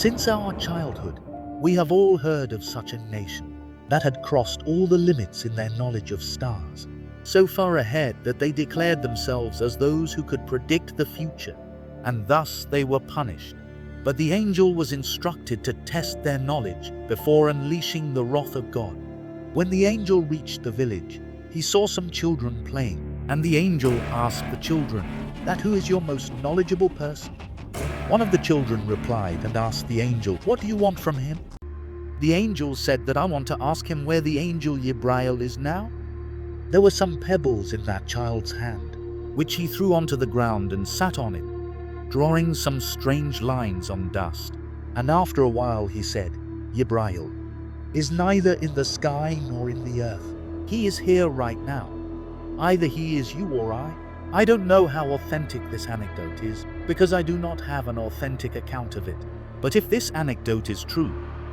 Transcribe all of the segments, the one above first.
Since our childhood, we have all heard of such a nation that had crossed all the limits in their knowledge of stars, so far ahead that they declared themselves as those who could predict the future, and thus they were punished. But the angel was instructed to test their knowledge before unleashing the wrath of God. When the angel reached the village, he saw some children playing, and the angel asked the children, "That who is your most knowledgeable person?" One of the children replied and asked the angel, "What do you want from him?" The angel said that, "I want to ask him where the angel Jibrail is now." There were some pebbles in that child's hand, which he threw onto the ground and sat on it, drawing some strange lines on dust. And after a while he said, "Jibrail is neither in the sky nor in the earth. He is here right now. Either he is you or I." I don't know how authentic this anecdote is, because I do not have an authentic account of it. But if this anecdote is true,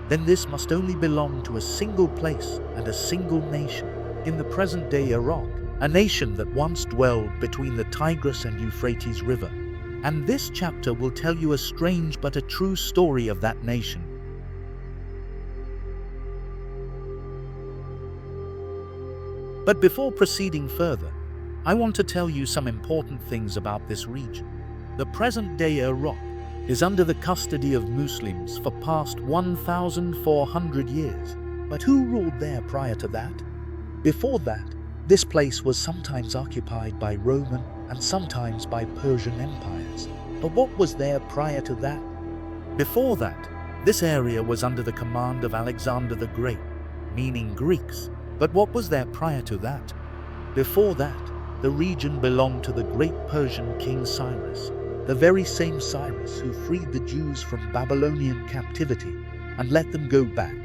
then this must only belong to a single place and a single nation. In the present-day Iraq, a nation that once dwelled between the Tigris and Euphrates River. And this chapter will tell you a strange but a true story of that nation. But before proceeding further, I want to tell you some important things about this region. The present-day Iraq is under the custody of Muslims for past 1,400 years. But who ruled there prior to that? Before that, this place was sometimes occupied by Roman and sometimes by Persian empires. But what was there prior to that? Before that, this area was under the command of Alexander the Great, meaning Greeks. But what was there prior to that? Before that, the region belonged to the great Persian king Cyrus, the very same Cyrus who freed the Jews from Babylonian captivity and let them go back.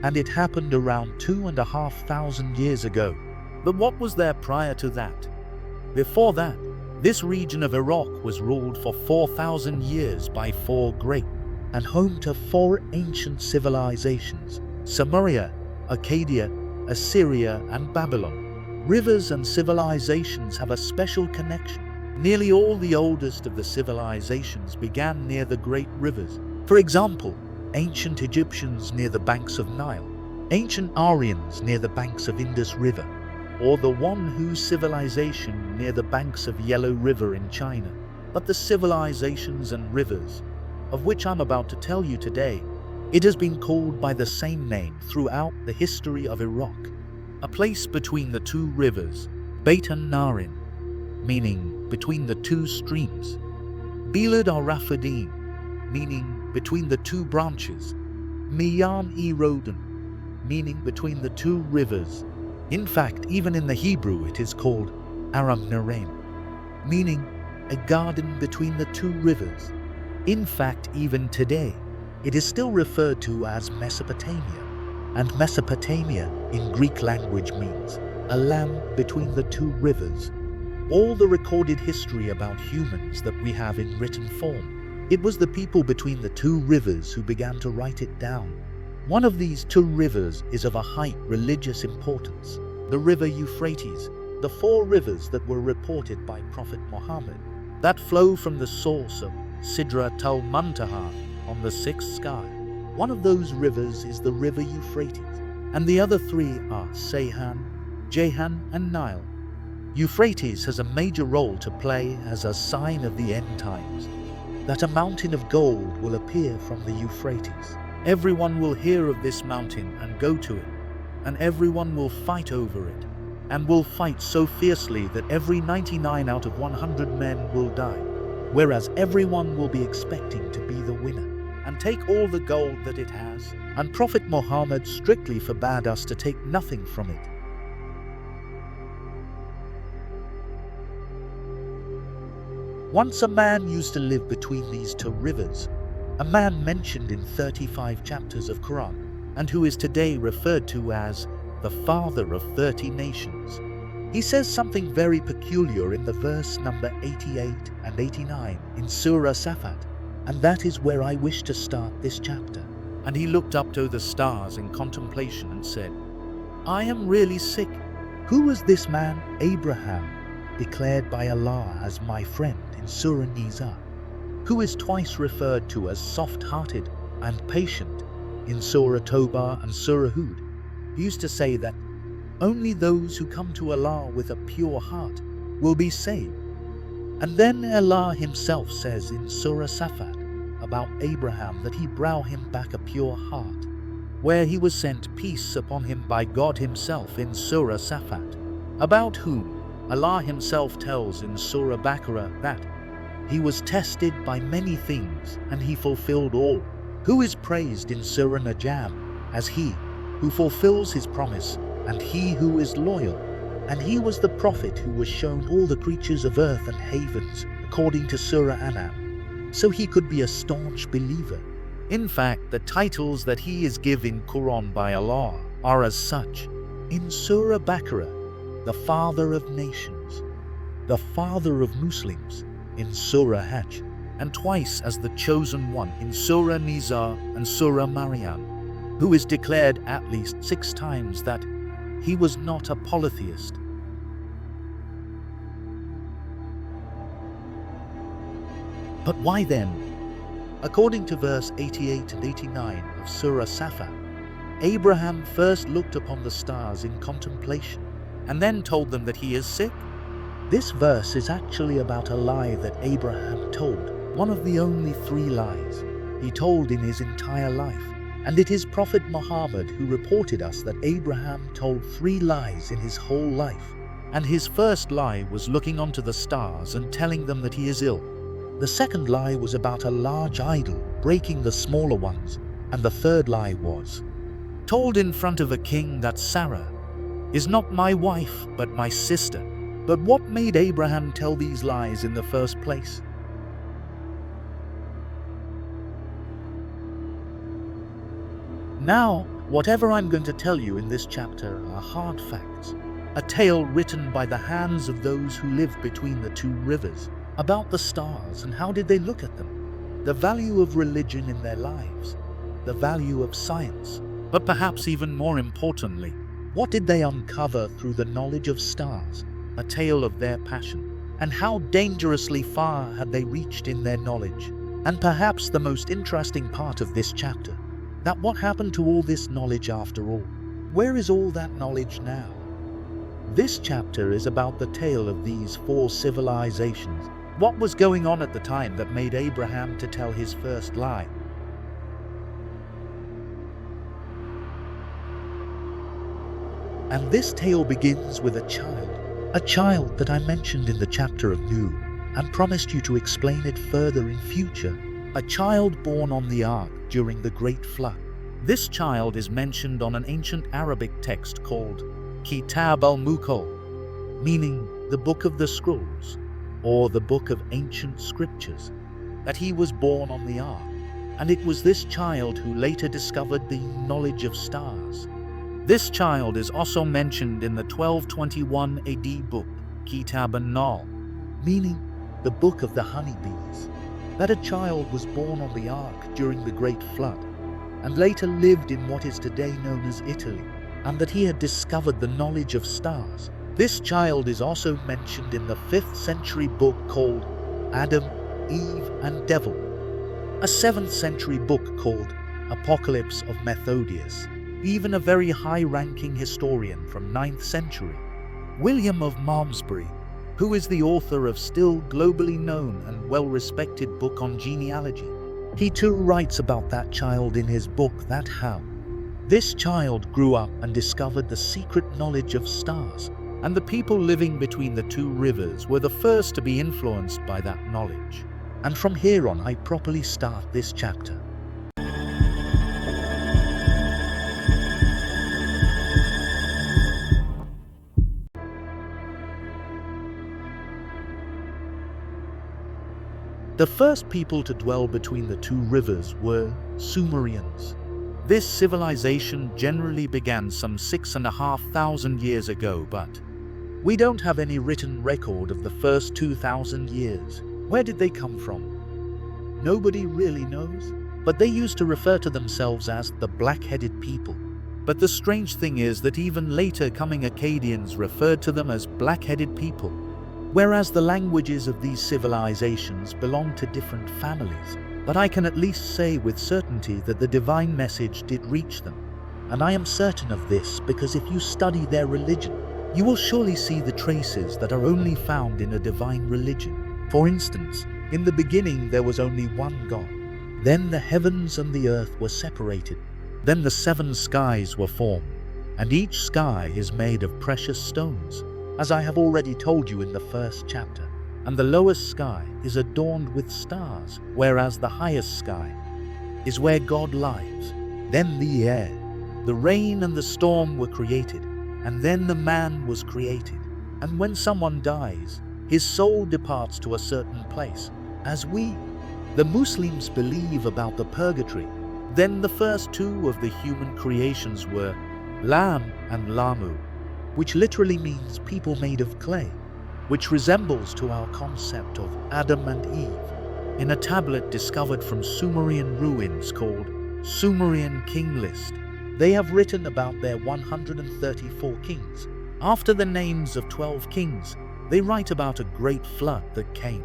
And it happened around 2,500 years ago. But what was there prior to that? Before that, this region of Iraq was ruled for 4,000 years by 4 great and home to 4 ancient civilizations: Samaria, Arcadia, Assyria, and Babylon. Rivers and civilizations have a special connection. Nearly all the oldest of the civilizations began near the great rivers. For example, ancient Egyptians near the banks of Nile, ancient Aryans near the banks of Indus River, or the Wanhu civilization near the banks of Yellow River in China. But the civilizations and rivers, of which I'm about to tell you today, it has been called by the same name throughout the history of Iraq. A place between the 2 rivers, Beit an-Narin, meaning between the 2 streams, Bilad al-Rafadin, meaning between the 2 branches, Miyan-e-Rodan, meaning between the 2 rivers. In fact, even in the Hebrew it is called Aram Naraim, meaning a garden between the 2 rivers. In fact, even today, it is still referred to as Mesopotamia. And Mesopotamia in Greek language means a land between the 2 rivers. All the recorded history about humans that we have in written form, it was the people between the 2 rivers who began to write it down. One of these 2 rivers is of a high religious importance, the river Euphrates, the 4 rivers that were reported by Prophet Muhammad, that flow from the source of Sidrat al-Muntaha on the 6th sky. One of those rivers is the river Euphrates, and the other 3 are Seyhan, Jehan, and Nile. Euphrates has a major role to play as a sign of the end times, that a mountain of gold will appear from the Euphrates. Everyone will hear of this mountain and go to it, and everyone will fight over it, and will fight so fiercely that every 99 out of 100 men will die, whereas everyone will be expecting to be the winner and take all the gold that it has. And Prophet Muhammad strictly forbade us to take nothing from it. Once a man used to live between these 2 rivers, a man mentioned in 35 chapters of Quran, and who is today referred to as the father of 30 nations. He says something very peculiar in the verse number 88 and 89 in Surah Safat, and that is where I wish to start this chapter. And he looked up to the stars in contemplation and said, "I am really sick." Who was this man? Abraham, declared by Allah as my friend in Surah Nisa, who is twice referred to as soft-hearted and patient in Surah Toba and Surah Hud used to say that only those who come to Allah with a pure heart will be saved. And then Allah himself says in Surah Safat about Abraham that he brought him back a pure heart, where he was sent peace upon him by God himself in Surah Safat, about whom Allah himself tells in Surah Baqarah that he was tested by many things and he fulfilled all, who is praised in Surah Najm as he who fulfills his promise and he who is loyal. And he was the prophet who was shown all the creatures of earth and havens, according to Surah An'am, so he could be a staunch believer. In fact, the titles that he is given Quran by Allah are as such. In Surah Baqarah, the father of nations, the father of Muslims in Surah Hajj, and twice as the chosen one in Surah Nisa and Surah Maryam, who is declared at least 6 times that he was not a polytheist. But why then? According to verse 88 and 89 of Surah Safa, Abraham first looked upon the stars in contemplation and then told them that he is sick. This verse is actually about a lie that Abraham told, one of the only 3 lies he told in his entire life. And it is Prophet Muhammad who reported us that Abraham told 3 lies in his whole life. And his first lie was looking onto the stars and telling them that he is ill. The second lie was about a large idol breaking the smaller ones. And the third lie was told in front of a king that Sarah is not my wife but my sister. But what made Abraham tell these lies in the first place? Now, whatever I'm going to tell you in this chapter are hard facts, a tale written by the hands of those who lived between the 2 rivers, about the stars and how did they look at them, the value of religion in their lives, the value of science, but perhaps even more importantly, what did they uncover through the knowledge of stars, a tale of their passion, and how dangerously far had they reached in their knowledge, and perhaps the most interesting part of this chapter, that what happened to all this knowledge after all? Where is all that knowledge now? This chapter is about the tale of these 4 civilizations. What was going on at the time that made Abraham to tell his first lie? And this tale begins with a child that I mentioned in the chapter of Nuh and promised you to explain it further in future. A child born on the ark during the Great Flood. This child is mentioned on an ancient Arabic text called Kitab al-Mukol, meaning the Book of the Scrolls, or the Book of Ancient Scriptures, that he was born on the ark, and it was this child who later discovered the knowledge of stars. This child is also mentioned in the 1221 AD book, Kitab an-Nahl, meaning the Book of the Honeybees, that a child was born on the ark during the Great Flood, and later lived in what is today known as Italy, and that he had discovered the knowledge of stars. This child is also mentioned in the 5th century book called Adam, Eve and Devil, a 7th century book called Apocalypse of Methodius, even a very high-ranking historian from 9th century, William of Malmesbury, who is the author of still globally known and well-respected book on genealogy. He too writes about that child in his book, That How this child grew up and discovered the secret knowledge of stars, and the people living between the 2 rivers were the first to be influenced by that knowledge. And from here on I properly start this chapter. The first people to dwell between the 2 rivers were Sumerians. This civilization generally began some 6,500 years ago, but we don't have any written record of the first 2,000 years. Where did they come from? Nobody really knows, but they used to refer to themselves as the black-headed people. But the strange thing is that even later coming Akkadians referred to them as black-headed people, whereas the languages of these civilizations belong to different families. but I can at least say with certainty that the divine message did reach them. And I am certain of this because if you study their religion, you will surely see the traces that are only found in a divine religion. For instance, in the beginning there was only one God. Then the heavens and the earth were separated. Then the 7 skies were formed, and each sky is made of precious stones, as I have already told you in the first chapter. And the lowest sky is adorned with stars, whereas the highest sky is where God lies. Then the air, the rain and the storm were created, and then the man was created. And when someone dies, his soul departs to a certain place, as we, the Muslims, believe about the purgatory. Then the first 2 of the human creations were Lam and Lamu, which literally means people made of clay, which resembles to our concept of Adam and Eve. In a tablet discovered from Sumerian ruins called Sumerian King List, they have written about their 134 kings. After the names of 12 kings, they write about a great flood that came.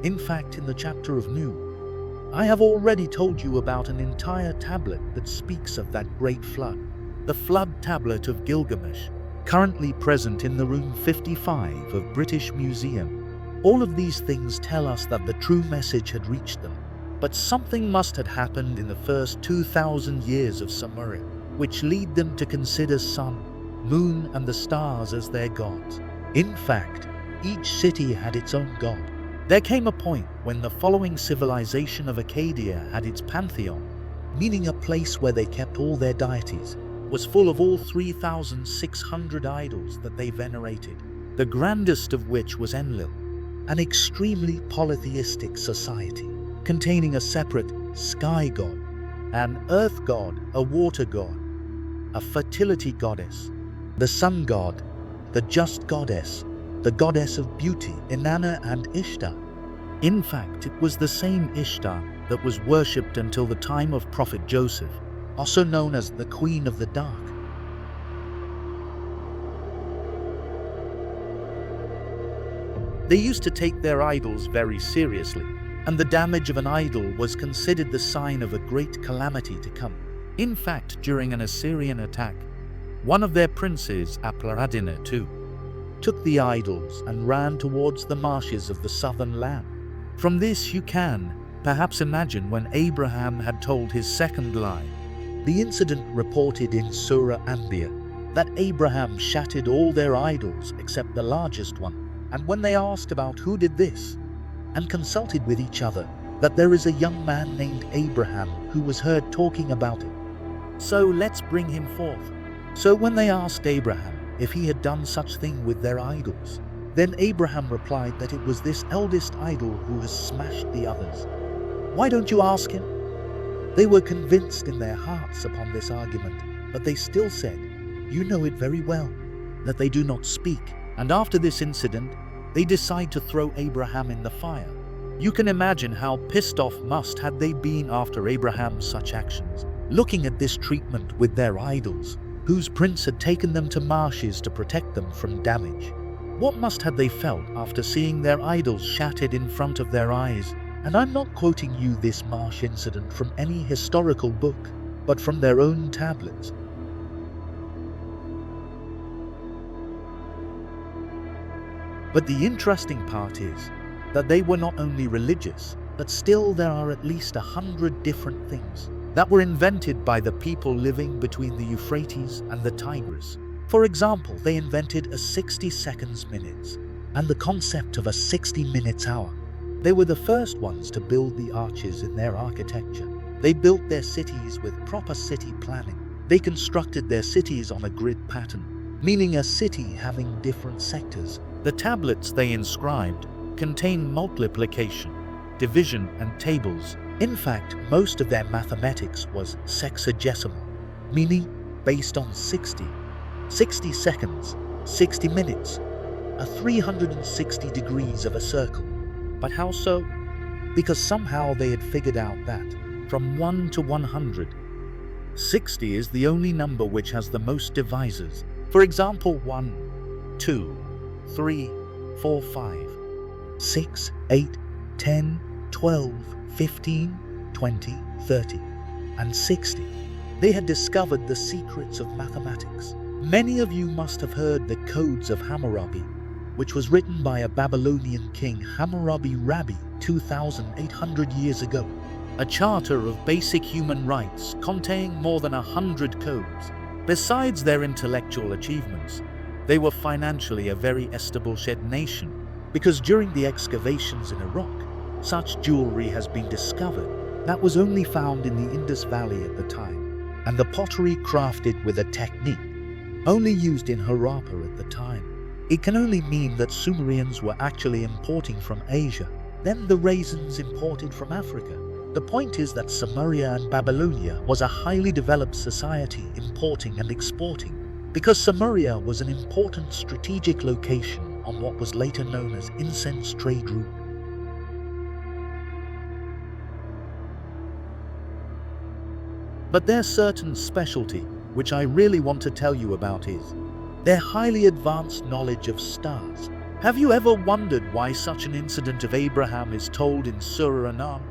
In fact, in the chapter of Nuh, I have already told you about an entire tablet that speaks of that great flood. The flood tablet of Gilgamesh, currently present in the room 55 of British Museum. All of these things tell us that the true message had reached them. But something must have happened in the first 2,000 years of Sumeria, which lead them to consider sun, moon and the stars as their gods. In fact, each city had its own god. There came a point when the following civilization of Acadia had its pantheon, meaning a place where they kept all their deities, was full of all 3,600 idols that they venerated, the grandest of which was Enlil, an extremely polytheistic society, containing a separate sky god, an earth god, a water god, a fertility goddess, the sun god, the just goddess, the goddess of beauty, Inanna, and Ishtar. In fact, it was the same Ishtar that was worshipped until the time of Prophet Joseph, also known as the Queen of the Dark. They used to take their idols very seriously, and the damage of an idol was considered the sign of a great calamity to come. In fact, during an Assyrian attack, one of their princes, Apla-Adina II, took the idols and ran towards the marshes of the southern land. From this you can perhaps imagine when Abraham had told his second lie. The incident reported in Surah Anbiya that Abraham shattered all their idols except the largest one, and when they asked about who did this, and consulted with each other, that there is a young man named Abraham who was heard talking about it. So let's bring him forth. So when they asked Abraham if he had done such thing with their idols, then Abraham replied that it was this eldest idol who has smashed the others. Why don't you ask him? They were convinced in their hearts upon this argument, but they still said, "You know it very well, that they do not speak." And after this incident, they decide to throw Abraham in the fire. You can imagine how pissed off must had they been after Abraham's such actions, looking at this treatment with their idols, whose prince had taken them to marshes to protect them from damage. What must have they felt after seeing their idols shattered in front of their eyes? And I'm not quoting you this marsh incident from any historical book, but from their own tablets. But the interesting part is that they were not only religious, but still there are at least 100 different things that were invented by the people living between the Euphrates and the Tigris. For example, they invented a 60 seconds minutes and the concept of a 60 minutes hour. They were the first ones to build the arches in their architecture. They built their cities with proper city planning. They constructed their cities on a grid pattern, meaning a city having different sectors. The tablets they inscribed contain multiplication, division, and tables. In fact, most of their mathematics was sexagesimal, meaning based on 60 seconds, 60 minutes, a 360 degrees of a circle. But how so? Because somehow they had figured out that from 1 to 100, 60 is the only number which has the most divisors. For example, 1, 2, 3, 4, 5, 6, 8, 10, 12, 15, 20, 30, and 60. They had discovered the secrets of mathematics. Many of you must have heard the Codes of Hammurabi, which was written by a Babylonian king, Hammurabi Rabi, 2,800 years ago. A charter of basic human rights containing more than 100 codes. Besides their intellectual achievements, they were financially a very established nation, because during the excavations in Iraq, such jewelry has been discovered that was only found in the Indus Valley at the time, and the pottery crafted with a technique only used in Harappa at the time. It can only mean that Sumerians were actually importing from Asia, then the raisins imported from Africa. The point is that Sumeria and Babylonia was a highly developed society importing and exporting, because Sumeria was an important strategic location on what was later known as incense trade route. But their certain specialty, which I really want to tell you about, is their highly advanced knowledge of stars. Have you ever wondered why such an incident of Abraham is told in Surah An-An'am,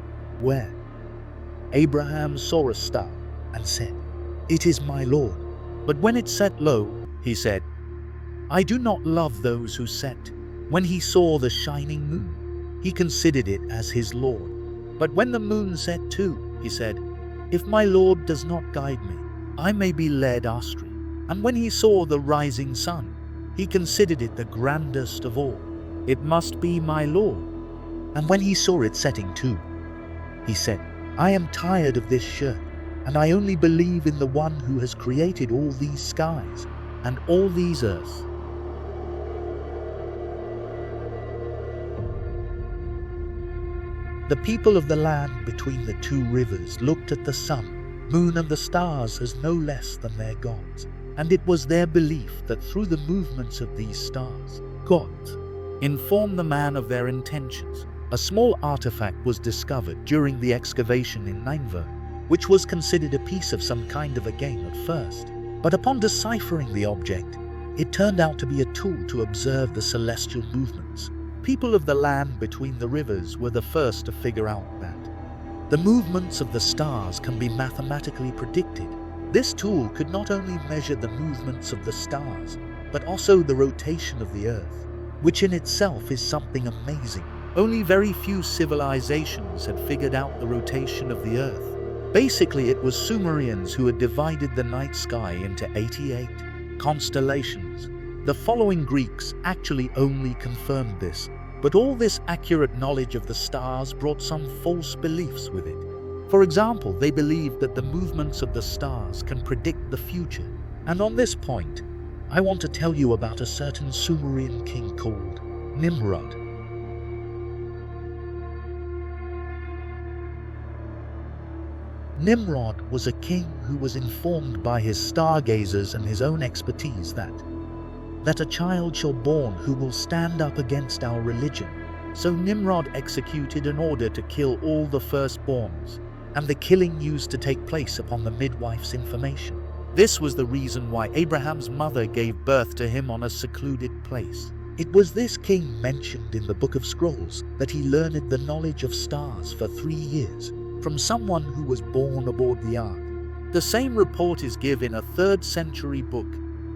where Abraham saw a star and said, "It is my Lord." But when it set low, he said, "I do not love those who set." When he saw the shining moon, he considered it as his Lord. But when the moon set too, he said, "If my Lord does not guide me, I may be led astray." And when he saw the rising sun, he considered it the grandest of all. "It must be my Lord." And when he saw it setting too, he said, "I am tired of this shirt, and I only believe in the one who has created all these skies and all these earths." The people of the land between the two rivers looked at the sun, moon, and the stars as no less than their gods, and it was their belief that through the movements of these stars, gods informed the man of their intentions. A small artifact was discovered during the excavation in Nineveh, which was considered a piece of some kind of a game at first. But upon deciphering the object, it turned out to be a tool to observe the celestial movements. People of the land between the rivers were the first to figure out that the movements of the stars can be mathematically predicted. This tool could not only measure the movements of the stars, but also the rotation of the earth, which in itself is something amazing. Only very few civilizations had figured out the rotation of the earth. Basically, it was Sumerians who had divided the night sky into 88 constellations. The following Greeks actually only confirmed this, but all this accurate knowledge of the stars brought some false beliefs with it. For example, they believed that the movements of the stars can predict the future. And on this point, I want to tell you about a certain Sumerian king called Nimrod. Nimrod was a king who was informed by his stargazers and his own expertise that a child shall born who will stand up against our religion. So Nimrod executed an order to kill all the firstborns, and the killing used to take place upon the midwife's information. This was the reason why Abraham's mother gave birth to him on a secluded place. It was this king mentioned in the Book of Scrolls that he learned the knowledge of stars for 3 years from someone who was born aboard the ark. The same report is given in a 3rd century book,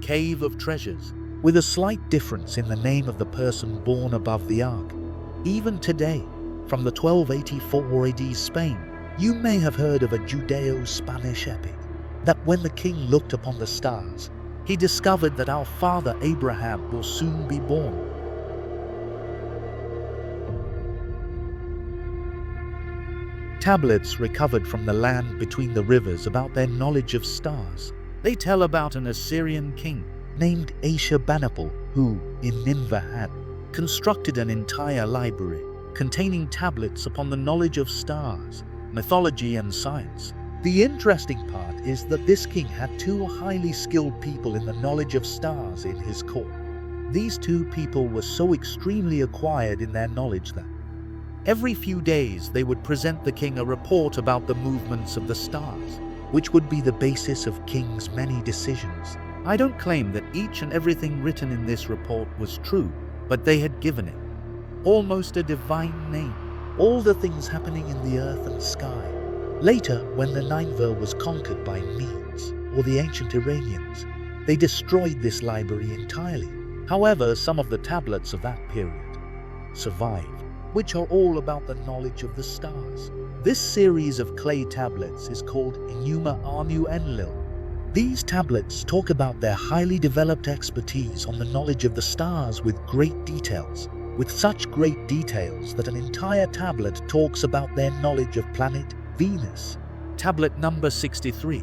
Cave of Treasures, with a slight difference in the name of the person born above the ark. Even today, from the 1284 AD Spain, you may have heard of a Judeo-Spanish epic, that when the king looked upon the stars, he discovered that our father Abraham will soon be born. Tablets recovered from the land between the rivers about their knowledge of stars. They tell about an Assyrian king named Ashurbanipal, who, in Nineveh, had constructed an entire library containing tablets upon the knowledge of stars, mythology, and science. The interesting part is that this king had 2 highly skilled people in the knowledge of stars in his court. These 2 people were so extremely acquired in their knowledge that every few days they would present the king a report about the movements of the stars, which would be the basis of king's many decisions. I don't claim that each and everything written in this report was true, but they had given it almost a divine name. All the things happening in the earth and sky Later, when the Nineveh was conquered by Medes, or the ancient Iranians, they destroyed this library entirely. However, some of the tablets of that period survive, which are all about the knowledge of the stars. This series of clay tablets is called Enuma Anu Enlil. These tablets talk about their highly developed expertise on the knowledge of the stars with great details, with such great details that an entire tablet talks about their knowledge of planet Venus. Tablet number 63.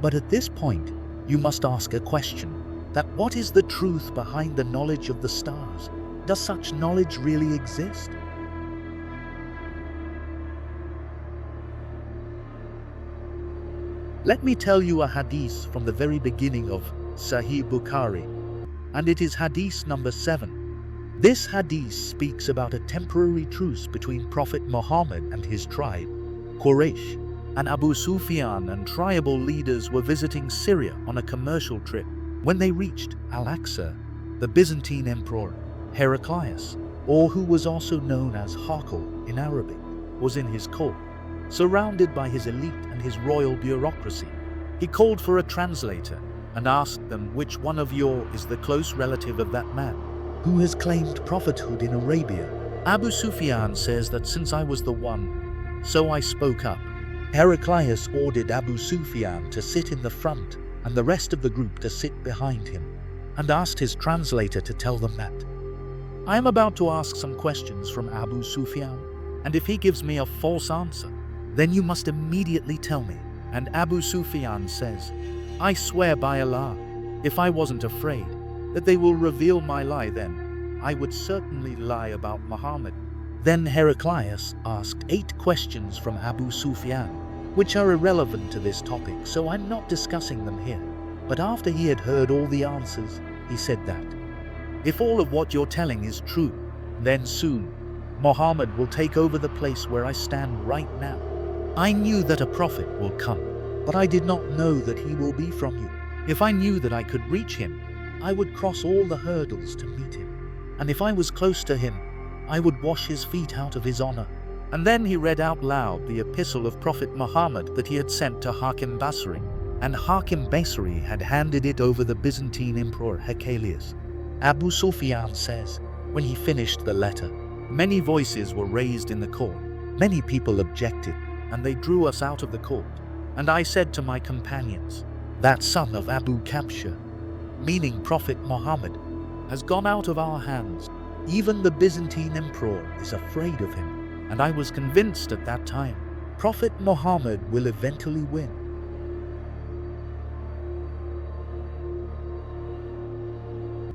But at this point, you must ask a question, that what is the truth behind the knowledge of the stars? Does such knowledge really exist? Let me tell you a hadith from the very beginning of Sahih Bukhari, and it is hadith number 7. This hadith speaks about a temporary truce between Prophet Muhammad and his tribe, Quraysh, and Abu Sufyan and tribal leaders were visiting Syria on a commercial trip. When they reached Al-Aqsa, the Byzantine emperor, Heraclius, or who was also known as Harkal in Arabic, was in his court, surrounded by his elite and his royal bureaucracy. He called for a translator and asked them, which one of you is the close relative of that man who has claimed prophethood in Arabia? Abu Sufyan says that since I was the one, so I spoke up. Heraclius ordered Abu Sufyan to sit in the front and the rest of the group to sit behind him, and asked his translator to tell them that I am about to ask some questions from Abu Sufyan, and if he gives me a false answer, then you must immediately tell me. And Abu Sufyan says, I swear by Allah, if I wasn't afraid that they will reveal my lie, then I would certainly lie about Muhammad. Then Heraclius asked 8 questions from Abu Sufyan, which are irrelevant to this topic, so I'm not discussing them here. But after he had heard all the answers, he said that if all of what you're telling is true, then soon Muhammad will take over the place where I stand right now. I knew that a prophet will come, but I did not know that he will be from you. If I knew that I could reach him, I would cross all the hurdles to meet him. And if I was close to him, I would wash his feet out of his honor. And then he read out loud the epistle of Prophet Muhammad that he had sent to Hakim Basri, and Hakim Basri had handed it over the Byzantine emperor Heraclius. Abu Sufyan says, when he finished the letter, many voices were raised in the court. Many people objected, and they drew us out of the court. And I said to my companions, that son of Abu Kabsha, meaning Prophet Muhammad, has gone out of our hands. Even the Byzantine emperor is afraid of him, and I was convinced at that time, Prophet Muhammad will eventually win.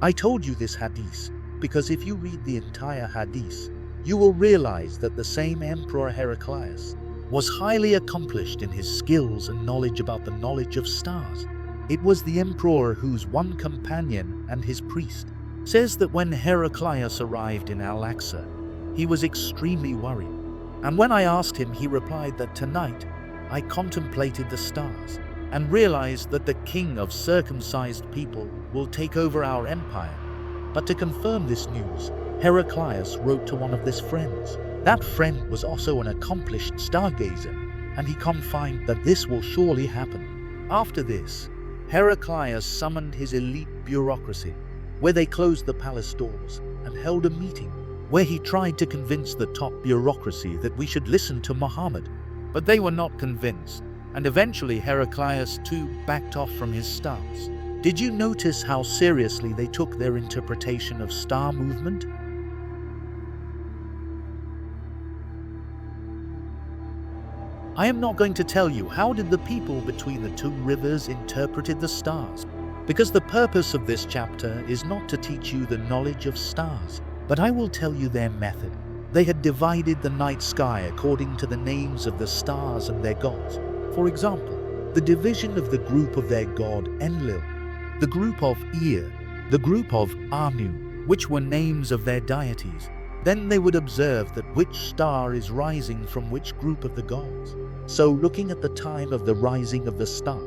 I told you this hadith because if you read the entire hadith, you will realize that the same Emperor Heraclius was highly accomplished in his skills and knowledge about the knowledge of stars. It was the emperor whose one companion and his priest says that when Heraclius arrived in Al-Aqsa, he was extremely worried. And when I asked him, he replied that tonight I contemplated the stars and realized that the king of circumcised people will take over our empire. But to confirm this news, Heraclius wrote to one of his friends. That friend was also an accomplished stargazer, and he confirmed that this will surely happen. After this, Heraclius summoned his elite bureaucracy, where they closed the palace doors and held a meeting where he tried to convince the top bureaucracy that we should listen to Muhammad. But they were not convinced, and eventually Heraclius too backed off from his stance. Did you notice how seriously they took their interpretation of star movement? I am not going to tell you how did the people between the 2 rivers interpreted the stars, because the purpose of this chapter is not to teach you the knowledge of stars, but I will tell you their method. They had divided the night sky according to the names of the stars and their gods. For example, the division of the group of their god Enlil, the group of Ea, the group of Anu, which were names of their deities. Then they would observe that which star is rising from which group of the gods. So looking at the time of the rising of the star,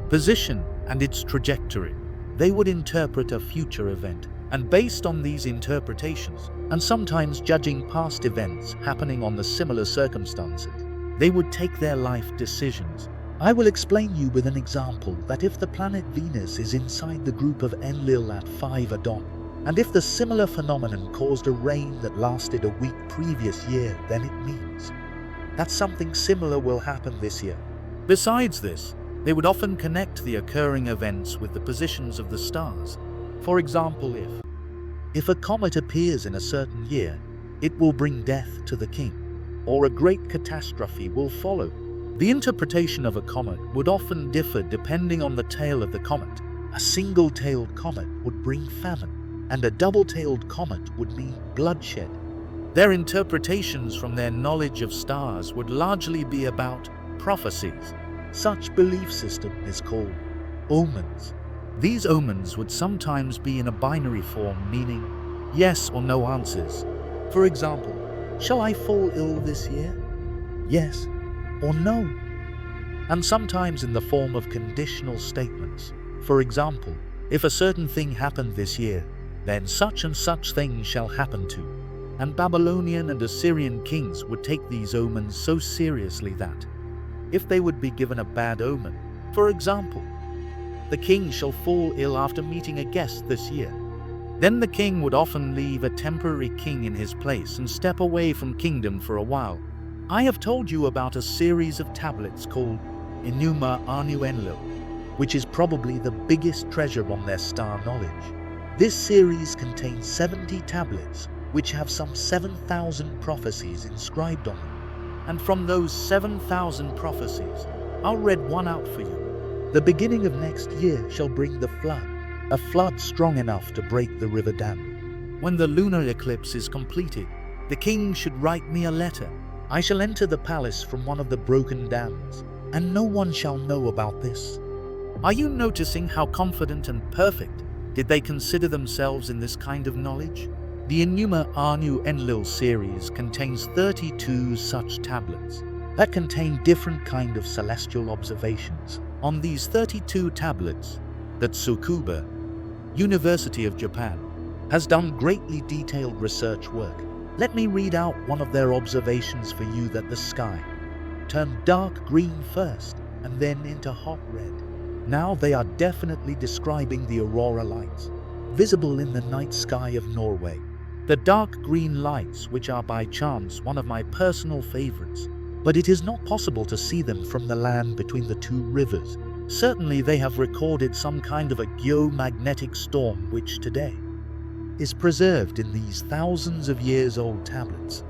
position and its trajectory, they would interpret a future event. And based on these interpretations, and sometimes judging past events happening on the similar circumstances, they would take their life decisions. I will explain you with an example that if the planet Venus is inside the group of Enlil at 5 Adon, and if the similar phenomenon caused a rain that lasted a week previous year, then it means that something similar will happen this year. Besides this, they would often connect the occurring events with the positions of the stars. For example, if a comet appears in a certain year, it will bring death to the king, or a great catastrophe will follow. The interpretation of a comet would often differ depending on the tail of the comet. A single-tailed comet would bring famine, and a double-tailed comet would mean bloodshed. Their interpretations from their knowledge of stars would largely be about prophecies. Such belief system is called omens. These omens would sometimes be in a binary form, meaning yes or no answers. For example, shall I fall ill this year? Yes or no. And sometimes in the form of conditional statements. For example, if a certain thing happened this year, then such and such thing shall happen too. And Babylonian and Assyrian kings would take these omens so seriously that if they would be given a bad omen, for example, the king shall fall ill after meeting a guest this year, then the king would often leave a temporary king in his place and step away from kingdom for a while. I have told you about a series of tablets called Enuma Anu Enlil, which is probably the biggest treasure on their star knowledge. This series contains 70 tablets, which have some 7,000 prophecies inscribed on them. And from those 7,000 prophecies, I'll read one out for you. The beginning of next year shall bring the flood, a flood strong enough to break the river dam. When the lunar eclipse is completed, the king should write me a letter. I shall enter the palace from one of the broken dams, and no one shall know about this. Are you noticing how confident and perfect did they consider themselves in this kind of knowledge? The Enuma Anu Enlil series contains 32 such tablets that contain different kind of celestial observations. On these 32 tablets, the Tsukuba University of Japan has done greatly detailed research work. Let me read out one of their observations for you: that the sky turned dark green first and then into hot red. Now they are definitely describing the aurora lights visible in the night sky of Norway. The dark green lights, which are by chance one of my personal favorites, but it is not possible to see them from the land between the two rivers. Certainly they have recorded some kind of a geomagnetic storm which today is preserved in these thousands of years old tablets.